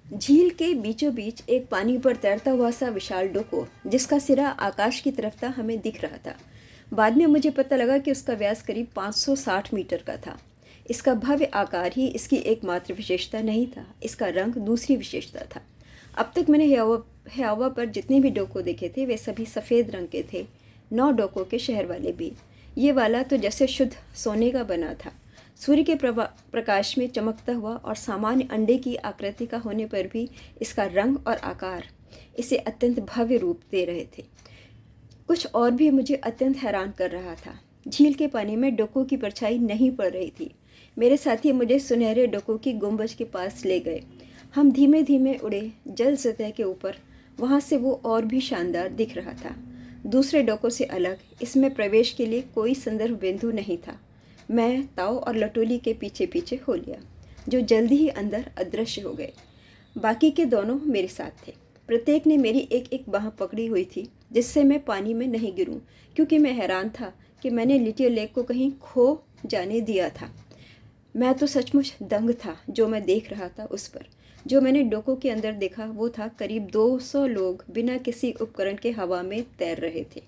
झील के बीचों बीच एक पानी पर तैरता हुआ सा विशाल डोको, जिसका सिरा आकाश की तरफ था, हमें दिख रहा था। बाद में मुझे पता लगा कि उसका व्यास करीब 560 मीटर का था। इसका भव्य आकार ही इसकी एकमात्र विशेषता नहीं था, इसका रंग दूसरी विशेषता था। अब तक मैंने हयावा पर जितने भी डोको देखे थे वे सभी सफ़ेद रंग के थे, 9 डोको के शहर वाले भी। ये वाला तो जैसे शुद्ध सोने का बना था, सूर्य के प्रकाश में चमकता हुआ, और सामान्य अंडे की आकृति का होने पर भी इसका रंग और आकार इसे अत्यंत भव्य रूप दे रहे थे। कुछ और भी मुझे अत्यंत हैरान कर रहा था। झील के पानी में डोको की परछाई नहीं पड़ रही थी। मेरे साथी मुझे सुनहरे डोको की गुंबज के पास ले गए। हम धीमे धीमे उड़े जल सतह के ऊपर। वहाँ से वो और भी शानदार दिख रहा था। दूसरे डोको से अलग इसमें प्रवेश के लिए कोई संदर्भ बिंदु नहीं था। मैं ताऊ और लटोली के पीछे पीछे हो लिया, जो जल्दी ही अंदर अदृश्य हो गए। बाकी के दोनों मेरे साथ थे। प्रत्येक ने मेरी एक एक बाँह पकड़ी हुई थी, जिससे मैं पानी में नहीं गिरूं, क्योंकि मैं हैरान था कि मैंने लिटिल लेक को कहीं खो जाने दिया था। मैं तो सचमुच दंग था जो मैं देख रहा था उस पर। जो मैंने डोको के अंदर देखा वो था करीब 200 लोग बिना किसी उपकरण के हवा में तैर रहे थे।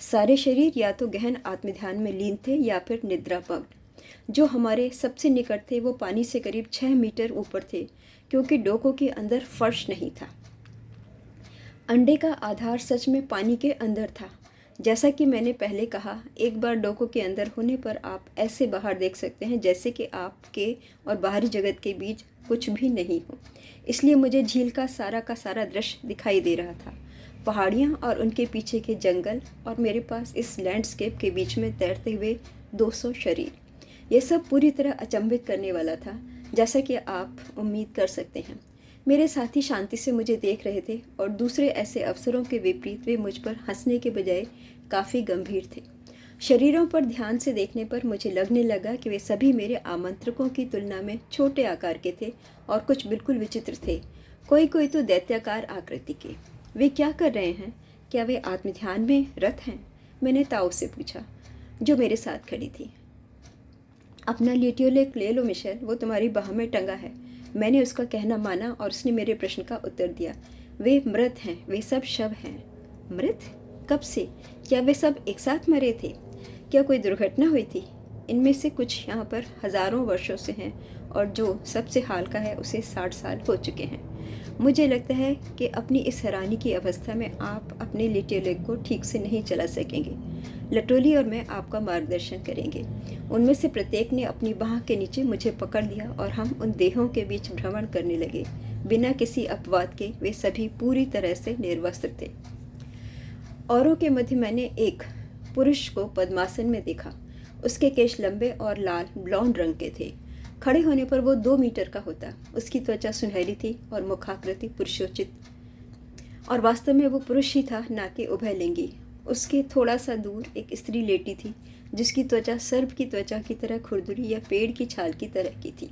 सारे शरीर या तो गहन आत्मध्यान में लीन थे या फिर निद्रामग्न। जो हमारे सबसे निकट थे वो पानी से करीब 6 मीटर ऊपर थे, क्योंकि डोको के अंदर फर्श नहीं था। अंडे का आधार सच में पानी के अंदर था। जैसा कि मैंने पहले कहा, एक बार डोको के अंदर होने पर आप ऐसे बाहर देख सकते हैं जैसे कि आपके और बाहरी जगत के बीच कुछ भी नहीं हो। इसलिए मुझे झील का सारा दृश्य दिखाई दे रहा था। पहाड़ियाँ और उनके पीछे के जंगल, और मेरे पास इस लैंडस्केप के बीच में तैरते हुए 200 शरीर। यह सब पूरी तरह अचंभित करने वाला था, जैसा कि आप उम्मीद कर सकते हैं। मेरे साथी शांति से मुझे देख रहे थे, और दूसरे ऐसे अवसरों के विपरीत वे मुझ पर हंसने के बजाय काफ़ी गंभीर थे। शरीरों पर ध्यान से देखने पर मुझे लगने लगा कि वे सभी मेरे आमंत्रकों की तुलना में छोटे आकार के थे, और कुछ बिल्कुल विचित्र थे। कोई कोई तो दैत्याकार आकृति के। वे क्या कर रहे हैं? क्या वे आत्मध्यान में रत हैं? मैंने ताऊ से पूछा, जो मेरे साथ खड़ी थी। अपना लिटियोलेक ले लो मिशेल, वो तुम्हारी बाह में टंगा है। मैंने उसका कहना माना और उसने मेरे प्रश्न का उत्तर दिया। वे मृत हैं, वे सब शव हैं। मृत? कब से? क्या वे सब एक साथ मरे थे? क्या कोई दुर्घटना हुई थी? इनमें से कुछ यहाँ पर हज़ारों वर्षों से हैं, और जो सबसे हाल का है उसे 60 साल हो चुके हैं। मुझे लगता है कि अपनी इस हैरानी की अवस्था में आप अपने लिटियोलेक को ठीक से नहीं चला सकेंगे। लटोली और मैं आपका मार्गदर्शन करेंगे। उनमें से प्रत्येक ने अपनी बाह के नीचे मुझे पकड़ लिया, और हम उन देहों के बीच भ्रमण करने लगे। बिना किसी अपवाद के वे सभी पूरी तरह से निर्वस्त्र थे। औरों के मध्य मैंने एक पुरुष को पद्मासन में देखा। उसके केश लंबे और लाल ब्लॉन्ड रंग के थे। खड़े होने पर वो 2 मीटर का होता। उसकी त्वचा सुनहरी थी और मुखाकृति पुरुषोचित, और वास्तव में वो पुरुष ही था, ना कि उभयलिंगी। उसके थोड़ा सा दूर एक स्त्री लेटी थी, जिसकी त्वचा सर्प की त्वचा की तरह खुरदुरी या पेड़ की छाल की तरह की थी।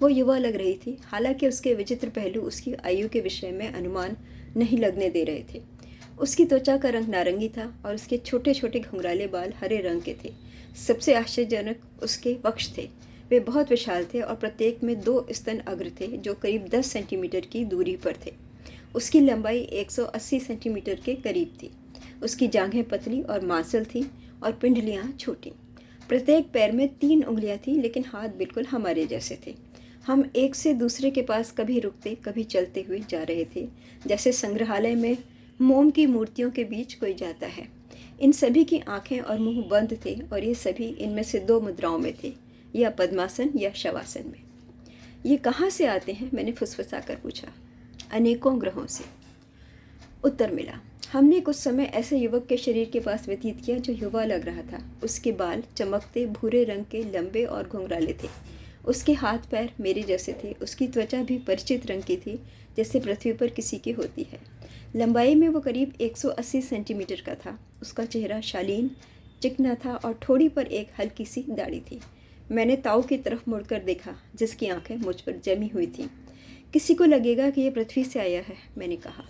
वो युवा लग रही थी, हालांकि उसके विचित्र पहलू उसकी आयु के विषय में अनुमान नहीं लगने दे रहे थे। उसकी त्वचा का रंग नारंगी था, और उसके छोटे छोटे घुंघराले बाल हरे रंग के थे। सबसे आश्चर्यजनक उसके वक्ष थे। वे बहुत विशाल थे, और प्रत्येक में 2 स्तन अग्र थे, जो करीब 10 सेंटीमीटर की दूरी पर थे। उसकी लंबाई 180 सेंटीमीटर के करीब थी। उसकी जांघें पतली और मांसल थीं, और पिंडलियाँ छोटी। प्रत्येक पैर में 3 उंगलियाँ थीं, लेकिन हाथ बिल्कुल हमारे जैसे थे। हम एक से दूसरे के पास कभी रुकते, कभी चलते हुए जा रहे थे, जैसे संग्रहालय में मोम की मूर्तियों के बीच कोई जाता है। इन सभी की आंखें और मुंह बंद थे, और ये सभी इनमें से 2 मुद्राओं में थे, या पद्मासन या शवासन में। ये कहाँ से आते हैं? मैंने फुसफुसा कर पूछा। अनेकों ग्रहों से, उत्तर मिला। हमने कुछ समय ऐसे युवक के शरीर के पास व्यतीत किया जो युवा लग रहा था। उसके बाल चमकते भूरे रंग के, लंबे और घुंघराले थे। उसके हाथ पैर मेरे जैसे थे। उसकी त्वचा भी परिचित रंग की थी, जैसे पृथ्वी पर किसी की होती है। लंबाई में वो करीब 180 सेंटीमीटर का था। उसका चेहरा शालीन, चिकना था, और ठोड़ी पर एक हल्की सी दाढ़ी थी। मैंने ताऊ की तरफ मुड़कर देखा, जिसकी आंखें मुझ पर जमी हुई थीं। किसी को लगेगा कि यह पृथ्वी से आया है, मैंने कहा।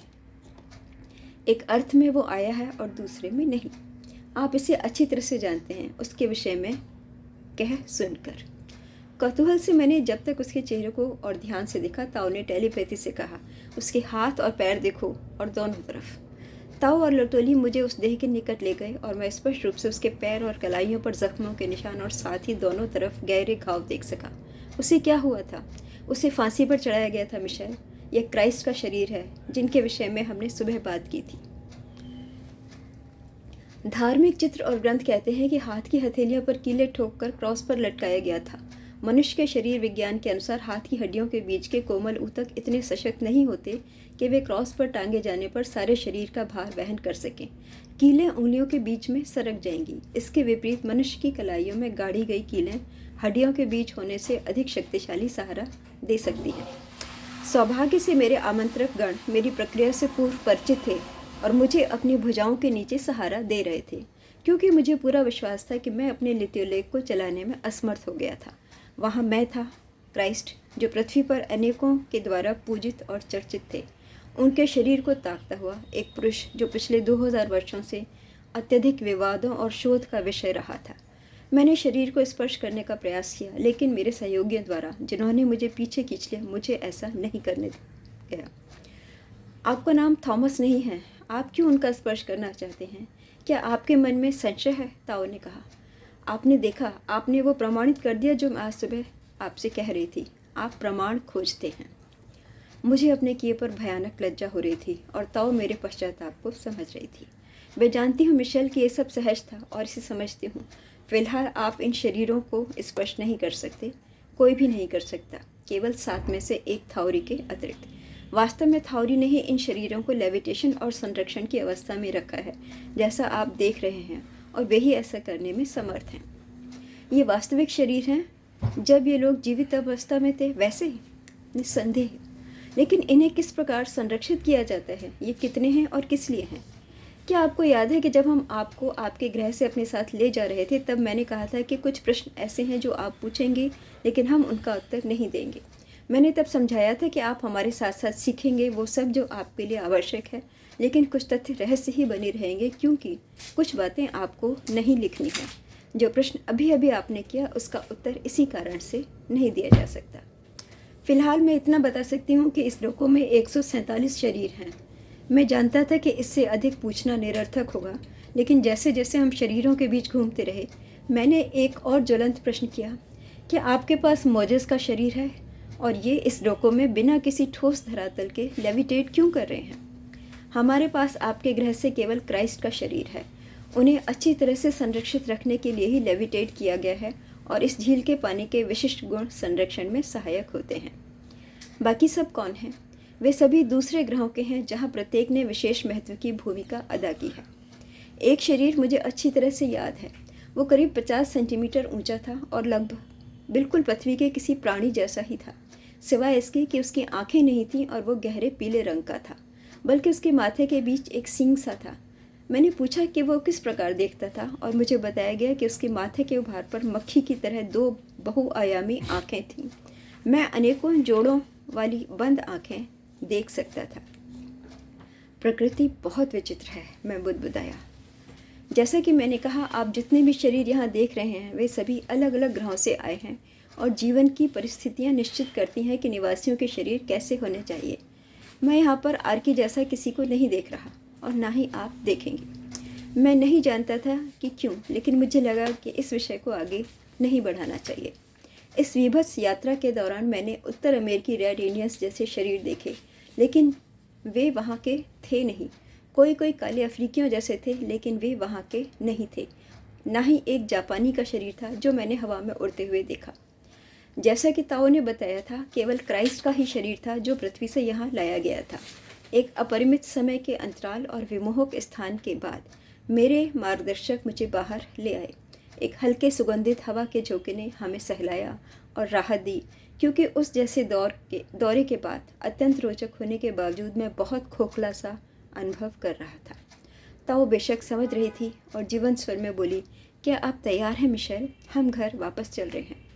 एक अर्थ में वो आया है और दूसरे में नहीं। आप इसे अच्छी तरह से जानते हैं, उसके विषय में कह सुनकर। कौतूहल से मैंने जब तक उसके चेहरे को और ध्यान से देखा, ताऊ ने टेलीपैथी से कहा, उसके हाथ और पैर देखो और दोनों तरफ। ताऊ और लटोली मुझे उस देह के निकट ले गए और मैं स्पष्ट रूप से उसके पैर और कलाइयों पर जख्मों के निशान और साथ ही दोनों तरफ गहरे घाव देख सका। उसे क्या हुआ था? उसे फांसी पर चढ़ाया गया था मिशेल। यह क्राइस्ट का शरीर है जिनके विषय में हमने सुबह बात की थी। धार्मिक चित्र और ग्रंथ कहते हैं कि हाथ की हथेलियों पर कीले ठोककर क्रॉस पर लटकाया गया था। मनुष्य के शरीर विज्ञान के अनुसार हाथ की हड्डियों के बीच के कोमल ऊतक इतने सशक्त नहीं होते कि वे क्रॉस पर टांगे जाने पर सारे शरीर का भार वहन कर सकें। कीलें उंगलियों के बीच में सरक जाएंगी। इसके विपरीत मनुष्य की कलाइयों में गाड़ी गई कीलें हड्डियों के बीच होने से अधिक शक्तिशाली सहारा दे सकती हैं। सौभाग्य से मेरे आमंत्रक गण मेरी प्रक्रिया से पूर्व परिचित थे और मुझे अपनी भुजाओं के नीचे सहारा दे रहे थे, क्योंकि मुझे पूरा विश्वास था कि मैं अपने लिथोलेख को चलाने में असमर्थ हो गया था। वहाँ मैं था, क्राइस्ट, जो पृथ्वी पर अनेकों के द्वारा पूजित और चर्चित थे। उनके शरीर को ताकता हुआ एक पुरुष जो पिछले 2000 वर्षों से अत्यधिक विवादों और शोध का विषय रहा था। मैंने शरीर को स्पर्श करने का प्रयास किया, लेकिन मेरे सहयोगियों द्वारा, जिन्होंने मुझे पीछे खींच लिया, मुझे ऐसा नहीं करने गया। आपका नाम थॉमस नहीं है, आप क्यों उनका स्पर्श करना चाहते हैं? क्या आपके मन में संशय है? ताऊ ने कहा। आपने देखा, आपने वो प्रमाणित कर दिया जो मैं आज सुबह आपसे कह रही थी। आप प्रमाण खोजते हैं। मुझे अपने किए पर भयानक लज्जा हो रही थी और ताऊ मेरे पश्चाताप को समझ रही थी। मैं जानती हूँ मिशेल कि ये सब सहज था और इसे समझती हूँ। फिलहाल आप इन शरीरों को स्पर्श नहीं कर सकते, कोई भी नहीं कर सकता, केवल 7 में से एक थाउरी के अतिरिक्त। वास्तव में थाउरी ने ही इन शरीरों को लेविटेशन और संरक्षण की अवस्था में रखा है, जैसा आप देख रहे हैं, और वे ही ऐसा करने में समर्थ हैं। ये वास्तविक शरीर हैं जब ये लोग जीवित अवस्था में थे, वैसे ही, निस्संदेह। लेकिन इन्हें किस प्रकार संरक्षित किया जाता है? ये कितने हैं और किस लिए हैं? क्या आपको याद है कि जब हम आपको आपके ग्रह से अपने साथ ले जा रहे थे, तब मैंने कहा था कि कुछ प्रश्न ऐसे हैं जो आप पूछेंगे लेकिन हम उनका उत्तर नहीं देंगे। मैंने तब समझाया था कि आप हमारे साथ साथ सीखेंगे वो सब जो आपके लिए आवश्यक है, लेकिन कुछ तथ्य रहस्य ही बने रहेंगे, क्योंकि कुछ बातें आपको नहीं लिखनी है। जो प्रश्न अभी अभी आपने किया, उसका उत्तर इसी कारण से नहीं दिया जा सकता। फिलहाल मैं इतना बता सकती हूँ कि इस लोकों में 147 शरीर हैं। मैं जानता था कि इससे अधिक पूछना निरर्थक होगा, लेकिन जैसे जैसे हम शरीरों के बीच घूमते रहे, मैंने एक और ज्वलंत प्रश्न किया, क्या आपके पास मोजेस का शरीर है? और ये इस लोकों में बिना किसी ठोस धरातल के लेविटेट क्यों कर रहे हैं? हमारे पास आपके ग्रह से केवल क्राइस्ट का शरीर है। उन्हें अच्छी तरह से संरक्षित रखने के लिए ही लेविटेट किया गया है, और इस झील के पानी के विशिष्ट गुण संरक्षण में सहायक होते हैं। बाकी सब कौन हैं? वे सभी दूसरे ग्रहों के हैं, जहाँ प्रत्येक ने विशेष महत्व की भूमिका अदा की है। एक शरीर मुझे अच्छी तरह से याद है। वो करीब 50 सेंटीमीटर ऊंचा था और लगभग बिल्कुल पृथ्वी के किसी प्राणी जैसा ही था, सिवाय इसके कि उसकी आंखें नहीं थीं और वो गहरे पीले रंग का था, बल्कि उसके माथे के बीच एक सींग सा था। मैंने पूछा कि वो किस प्रकार देखता था, और मुझे बताया गया कि उसके माथे के उभार पर मक्खी की तरह 2 बहुआयामी आँखें थीं। मैं अनेकों जोड़ों वाली बंद आँखें देख सकता था। प्रकृति बहुत विचित्र है, मैं बुदबुदाया। जैसा कि मैंने कहा, आप जितने भी शरीर यहाँ देख रहे हैं, वे सभी अलग अलग ग्रहों से आए हैं, और जीवन की परिस्थितियाँ निश्चित करती हैं कि निवासियों के शरीर कैसे होने चाहिए। मैं यहाँ पर आर्की जैसा किसी को नहीं देख रहा, और ना ही आप देखेंगे। मैं नहीं जानता था कि क्यों, लेकिन मुझे लगा कि इस विषय को आगे नहीं बढ़ाना चाहिए। इस विभत्स यात्रा के दौरान मैंने उत्तर अमेरिकी रेड इंडियंस जैसे शरीर देखे, लेकिन वे वहाँ के थे नहीं। कोई कोई काले अफ्रीकियों जैसे थे, लेकिन वे वहाँ के नहीं थे। ना ही एक जापानी का शरीर था जो मैंने हवा में उड़ते हुए देखा। जैसा कि ताओ ने बताया था, केवल क्राइस्ट का ही शरीर था जो पृथ्वी से यहाँ लाया गया था। एक अपरिमित समय के अंतराल और विमोहक स्थान के बाद मेरे मार्गदर्शक मुझे बाहर ले आए। एक हल्के सुगंधित हवा के झोंके ने हमें सहलाया और राहत दी, क्योंकि उस जैसे दौरे के बाद अत्यंत रोचक होने के बावजूद मैं बहुत खोखला सा अनुभव कर रहा था। ताओ बेशक समझ रही थी और जीवंत स्वर में बोली, क्या आप तैयार हैं मिशेल? हम घर वापस चल रहे हैं।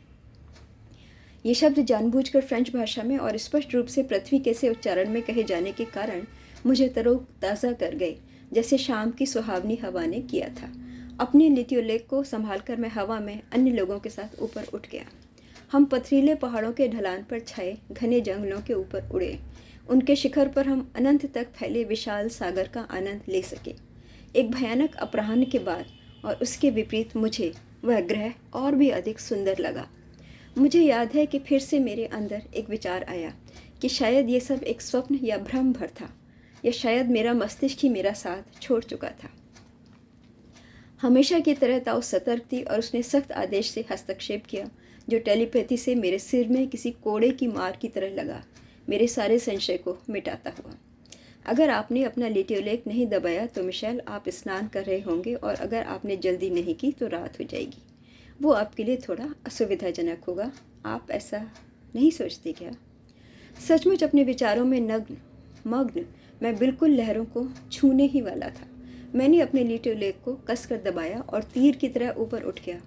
ये शब्द जानबूझकर फ्रेंच भाषा में और स्पष्ट रूप से पृथ्वी के से उच्चारण में कहे जाने के कारण मुझे तरोताज़ा कर गए, जैसे शाम की सुहावनी हवा ने किया था। अपने लिथियोलेख को संभालकर मैं हवा में अन्य लोगों के साथ ऊपर उठ गया। हम पथरीले पहाड़ों के ढलान पर छाए घने जंगलों के ऊपर उड़े। उनके शिखर पर हम अनंत तक फैले विशाल सागर का आनंद ले सके। एक भयानक अपराह्न के बाद और उसके विपरीत मुझे वह ग्रह और भी अधिक सुंदर लगा। मुझे याद है कि फिर से मेरे अंदर एक विचार आया कि शायद ये सब एक स्वप्न या भ्रम भर था, या शायद मेरा मस्तिष्क ही मेरा साथ छोड़ चुका था। हमेशा की तरह ताऊ सतर्क थी और उसने सख्त आदेश से हस्तक्षेप किया, जो टेलीपैथी से मेरे सिर में किसी कोड़े की मार की तरह लगा, मेरे सारे संशय को मिटाता हुआ। अगर आपने अपना लिटियोलेक नहीं दबाया तो मिशेल, आप स्नान कर रहे होंगे, और अगर आपने जल्दी नहीं की तो रात हो जाएगी। वो आपके लिए थोड़ा असुविधाजनक होगा। आप ऐसा नहीं सोचते क्या? सचमुच अपने विचारों में मग्न मैं बिल्कुल लहरों को छूने ही वाला था। मैंने अपने लिटियोलेक को कसकर दबाया और तीर की तरह ऊपर उठ गया,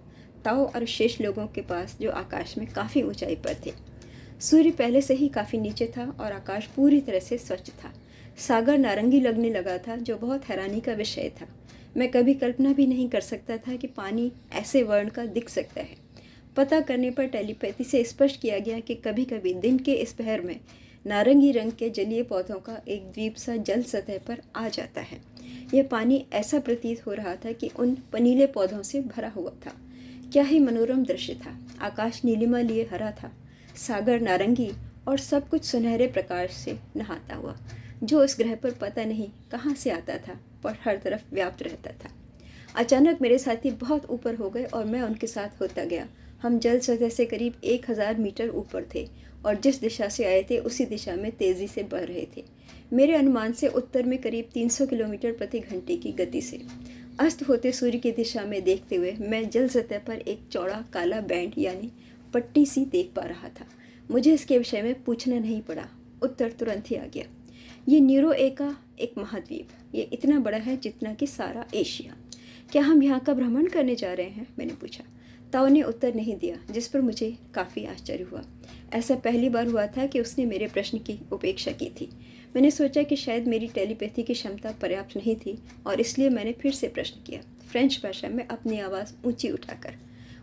ताऊ और शेष लोगों के पास, जो आकाश में काफ़ी ऊंचाई पर थे। सूर्य पहले से ही काफ़ी नीचे था और आकाश पूरी तरह से स्वच्छ था। सागर नारंगी लगने लगा था, जो बहुत हैरानी का विषय था। मैं कभी कल्पना भी नहीं कर सकता था कि पानी ऐसे वर्ण का दिख सकता है। पता करने पर टेलीपैथी से स्पष्ट किया गया कि कभी कभी दिन के इस पहर में नारंगी रंग के जलीय पौधों का एक द्वीप सा जल सतह पर आ जाता है। यह पानी ऐसा प्रतीत हो रहा था कि उन पनीले पौधों से भरा हुआ था। क्या ही मनोरम दृश्य था। आकाश नीलिमा लिए हरा था, सागर नारंगी, और सब कुछ सुनहरे प्रकाश से नहाता हुआ, जो इस ग्रह पर पता नहीं कहाँ से आता था पर हर तरफ व्याप्त रहता था। अचानक मेरे साथी बहुत ऊपर हो गए और मैं उनके साथ होता गया। हम जल सतह से करीब 1000 मीटर ऊपर थे और जिस दिशा से आए थे उसी दिशा में तेज़ी से बढ़ रहे थे, मेरे अनुमान से उत्तर में करीब 300 किलोमीटर प्रति घंटे की गति से। अस्त होते सूर्य की दिशा में देखते हुए मैं जल सतह पर एक चौड़ा काला बैंड यानी पट्टी सी देख पा रहा था। मुझे इसके विषय में पूछना नहीं पड़ा, उत्तर तुरंत ही आ गया। ये न्यूरोए का एक महाद्वीप, ये इतना बड़ा है जितना कि सारा एशिया। क्या हम यहाँ का भ्रमण करने जा रहे हैं? मैंने पूछा। ताऊ ने उत्तर नहीं दिया, जिस पर मुझे काफ़ी आश्चर्य हुआ। ऐसा पहली बार हुआ था कि उसने मेरे प्रश्न की उपेक्षा की थी। मैंने सोचा कि शायद मेरी टेलीपैथी की क्षमता पर्याप्त नहीं थी और इसलिए मैंने फिर से प्रश्न किया, फ्रेंच भाषा में अपनी आवाज़ ऊंची उठाकर।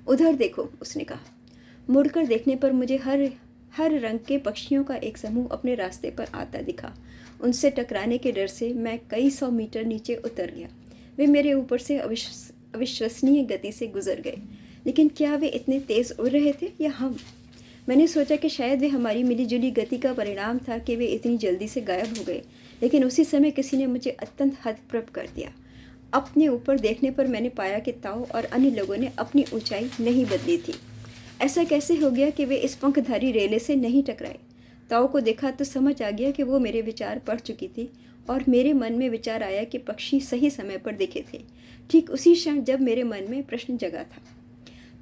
उधर देखो, उसने कहा। मुड़कर देखने पर मुझे हर रंग के पक्षियों का एक समूह अपने रास्ते पर आता दिखा। उनसे टकराने के डर से मैं कई 100 मीटर नीचे उतर गया। वे मेरे ऊपर से अविश्वसनीय गति से गुजर गए, लेकिन क्या वे इतने तेज़ उड़ रहे थे या हम? मैंने सोचा कि शायद वे हमारी मिलीजुली गति का परिणाम था कि वे इतनी जल्दी से गायब हो गए, लेकिन उसी समय किसी ने मुझे अत्यंत हतप्रभ कर दिया। अपने ऊपर देखने पर मैंने पाया कि ताऊ और अन्य लोगों ने अपनी ऊंचाई नहीं बदली थी। ऐसा कैसे हो गया कि वे इस पंखधारी रेले से नहीं टकराए? ताऊ को देखा तो समझ आ गया कि वो मेरे विचार पढ़ चुकी थी और मेरे मन में विचार आया कि पक्षी सही समय पर दिखे थे, ठीक उसी क्षण जब मेरे मन में प्रश्न जगा था।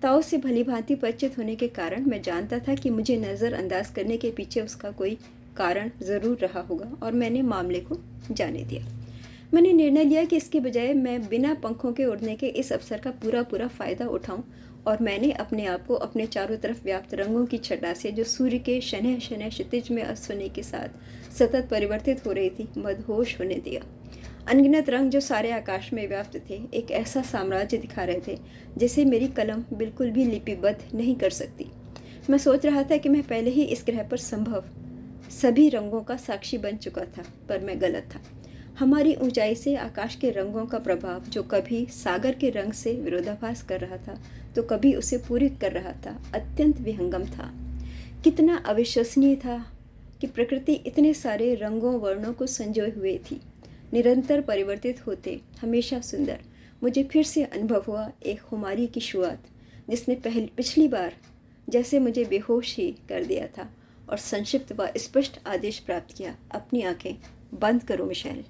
ताऊ से भलीभांति परिचित होने के कारण मैं जानता था कि मुझे नज़रअंदाज करने के पीछे उसका कोई कारण ज़रूर रहा होगा और मैंने मामले को जाने दिया। मैंने निर्णय लिया कि इसके बजाय मैं बिना पंखों के उड़ने के इस अवसर का पूरा फ़ायदा उठाऊं और मैंने अपने आप को अपने चारों तरफ व्याप्त रंगों की छटा से, जो सूर्य के शनह शनह क्षितिज में अस्त होने के साथ सतत परिवर्तित हो रही थी, मदहोश होने दिया। अनगिनत रंग जो सारे आकाश में व्याप्त थे, एक ऐसा साम्राज्य दिखा रहे थे जिसे मेरी कलम बिल्कुल भी लिपिबद्ध नहीं कर सकती। मैं सोच रहा था कि मैं पहले ही इस ग्रह पर संभव सभी रंगों का साक्षी बन चुका था, पर मैं गलत था। हमारी ऊंचाई से आकाश के रंगों का प्रभाव, जो कभी सागर के रंग से विरोधाभास कर रहा था तो कभी उसे पूरित कर रहा था, अत्यंत विहंगम था। कितना अविश्वसनीय था कि प्रकृति इतने सारे रंगों वर्णों को संजोए हुए थी, निरंतर परिवर्तित होते, हमेशा सुंदर। मुझे फिर से अनुभव हुआ एक खुमारी की शुरुआत, जिसने पिछली बार जैसे मुझे बेहोश ही कर दिया था, और संक्षिप्त व स्पष्ट आदेश प्राप्त किया, अपनी आंखें बंद करो मिशेल।